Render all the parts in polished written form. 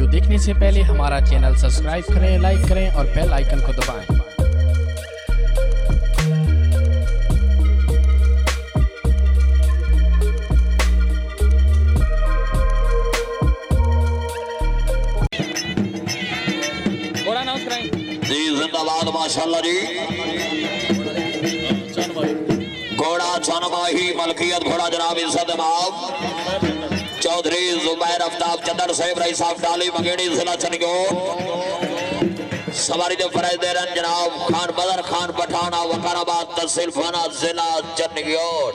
Video देखने से पहले हमारा चैनल सब्सक्राइब करें, लाइक करें और बेल आइकन को दबाएं। घोड़ा अनाउंस कराएं जी। जिंदाबाद माशाल्लाह जी। घोड़ा चनबाही मलकियत घोड़ा जनाब इज्जत इमाम चौधरी जुबैर आफ्ताब चंदर साहिब रई साहब डाली मंगेड़ी जिला चनगोर। सवारी दे फराज दे रन जनाब खान बदर खान पठाना वकाराबाद तहसील फाना जिला चनगोर।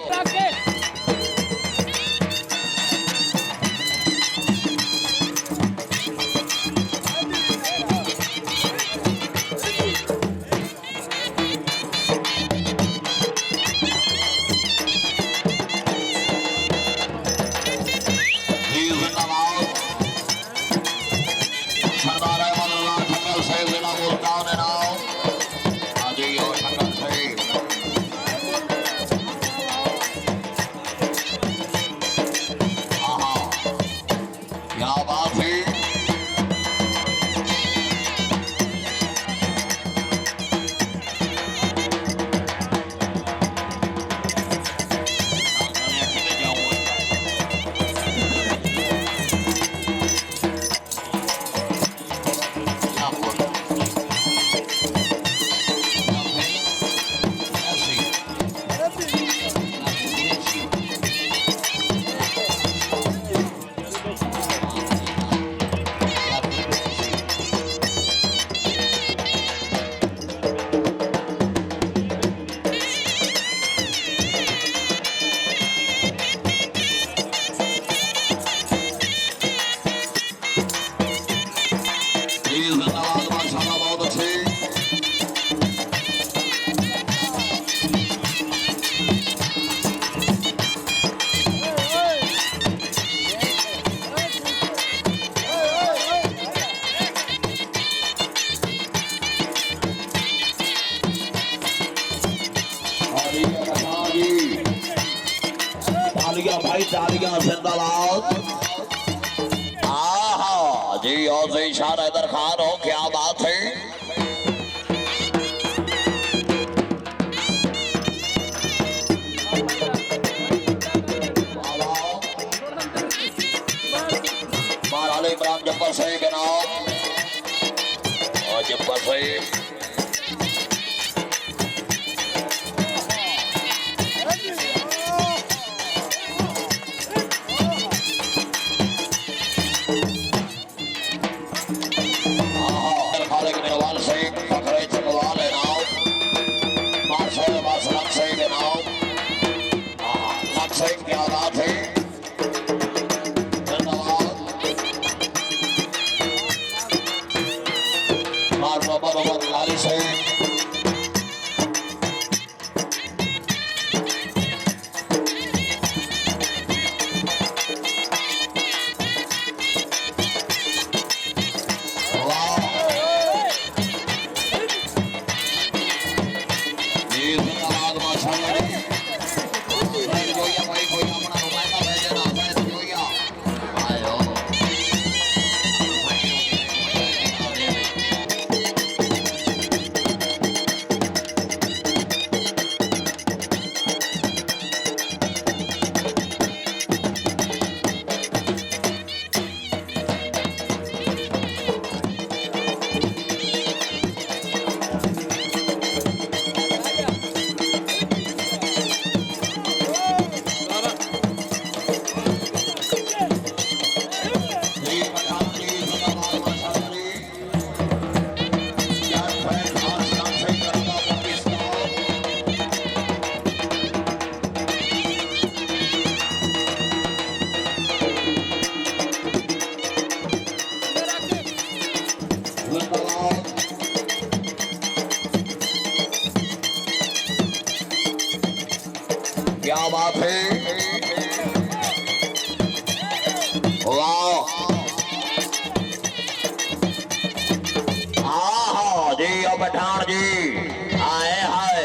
भाई तालियां जिंदाबाद। आहा जी और से इशारा हैदर खान हो, क्या बात है। महाराज इमरान जब्बर सही के नाम और जब्बर सही क्या बात है। लाली से क्या बात है। वाह हाँ जी और पठान जी आए हाय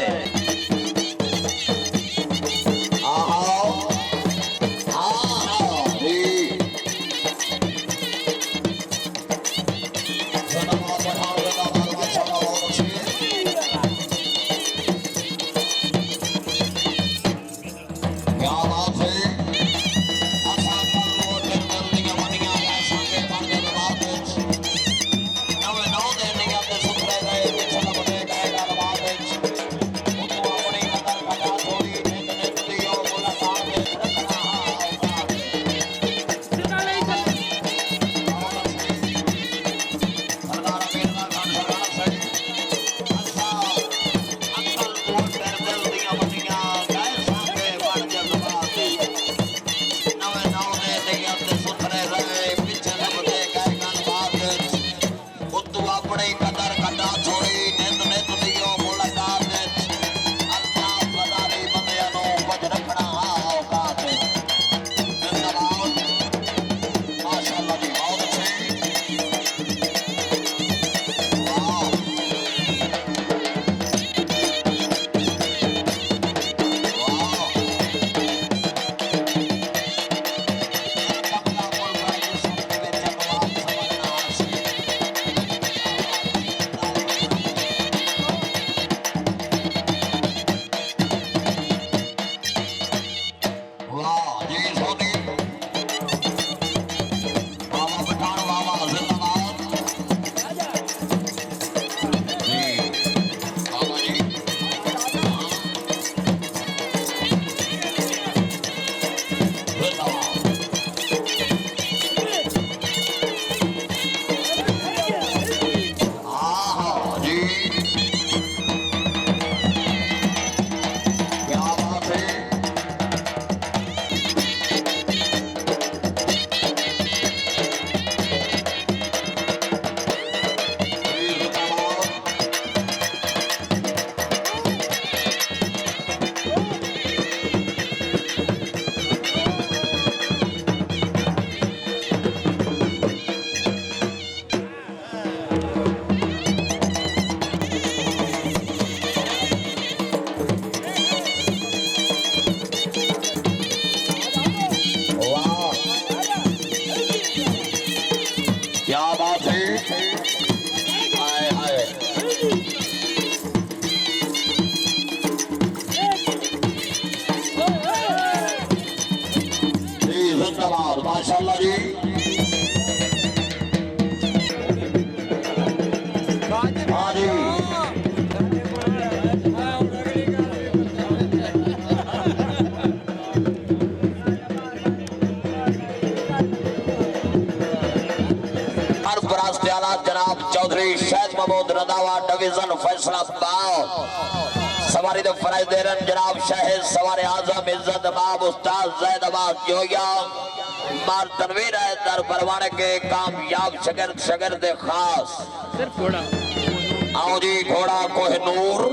वाह जिंदाबाद जी बाबा जी जिंदाबाद हाँ जी क्या बात है क्या बात है हाय हाय जी जिंदाबाद माशाल्लाह जी हाँ जी सरपरस्त आला जनाब चौधरी शैद महमूद रंधावा डिवीजन फैसलाबाद सवारी दे फराइज दे रन जनाब शाहिद सवारे आजम इज्जत बाब उस्ताद जैदाबाद जोया मार तनवीर है दर परवाने के कामयाब शगिर्द खास सिर्फ घोड़ा आओ जी घोड़ा कोहिनूर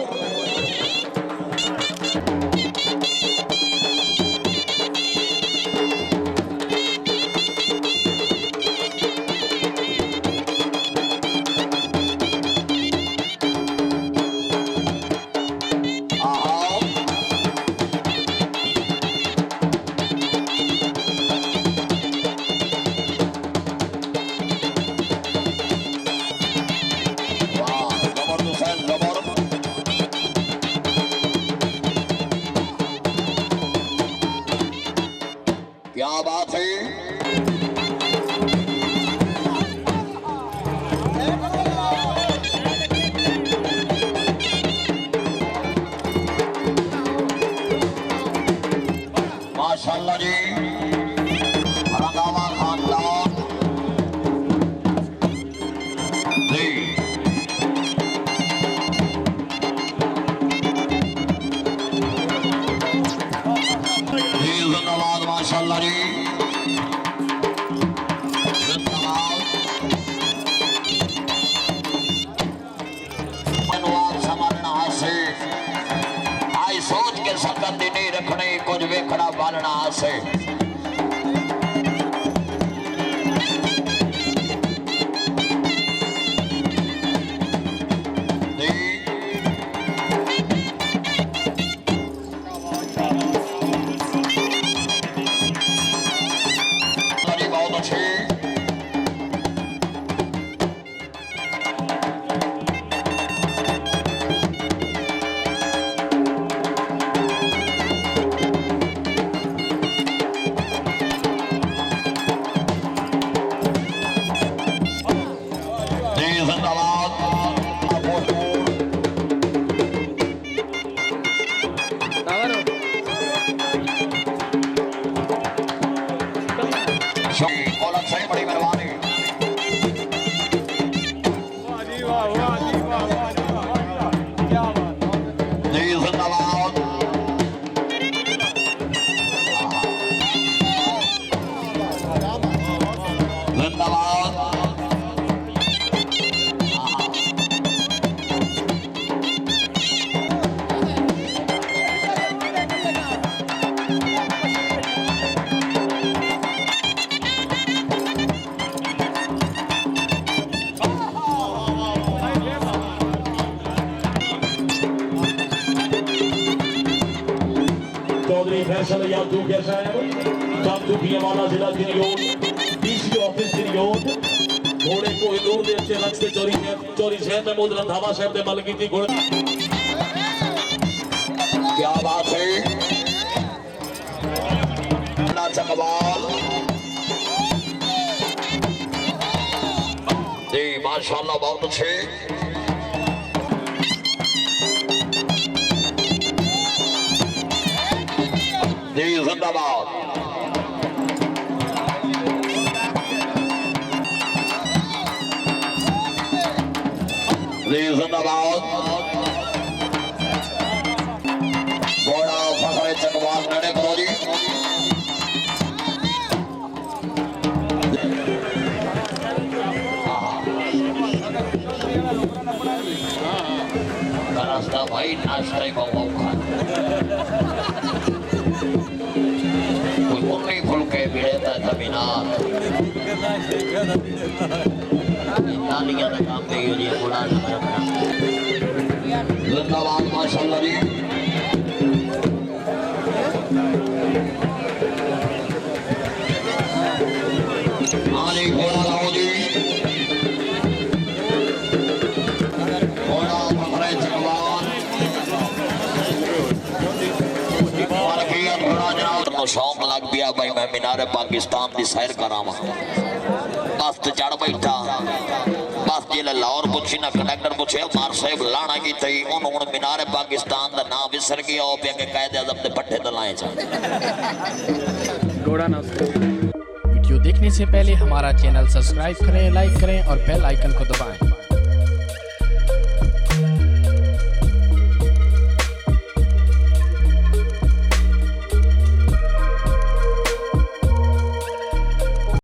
क्या बात है माशाल्लाह जी रंधावा खानदान जी जिंदाबाद माशाल्लाह जी जिंदाबाद मनवाब संभालना से आई सोच के सकन दी नहीं रखने कुछ वेखड़ा बालना से बहुत अच्छे जिंदाबाद औलत सही बड़ी मेहरबानी जी जिंदाबाद जिंदाबाद चौधरी फैसल यादू के साहब चांदू पियावाला जिला दिनयोग डीसी ऑफिस दिनयोग घोड़े को हिंदूर दे अच्छे रंग के चोरी शहर महमूद रंधावा साहब ने मल की थी घोड़े क्या बात है चकबाल माशाल्लाह बहुत अच्छे। जी जिंदाबाद। जी जिंदाबाद। घोड़ा फखरे चकवाल नड़े करो जी। रास्ता भाई नाश्ता ही बहुत खा कोई मुन्नी फुलके भिड़े जमीनार नालियां का काम नहीं हो जी थोड़ा जिंदाबाद माशाल्लाह जी। हाँ जी घोड़ा लाओ जी। घोड़ा पकड़े चकवाल शौक लग गया भाई मैं मीनारे पाकिस्तान की सैर करावा बस चढ़ बैठा बस जिले लाहौर पूछी ना कंडक्टर पूछे मार साहब लाना की थी उन्होंने मीनारे पाकिस्तान का नाम विसर गया और पे कायदे आज़म के पट्टे दलाए जा। वीडियो देखने से पहले हमारा चैनल सब्सक्राइब करें, लाइक करें और बेल आइकन को दबाएं।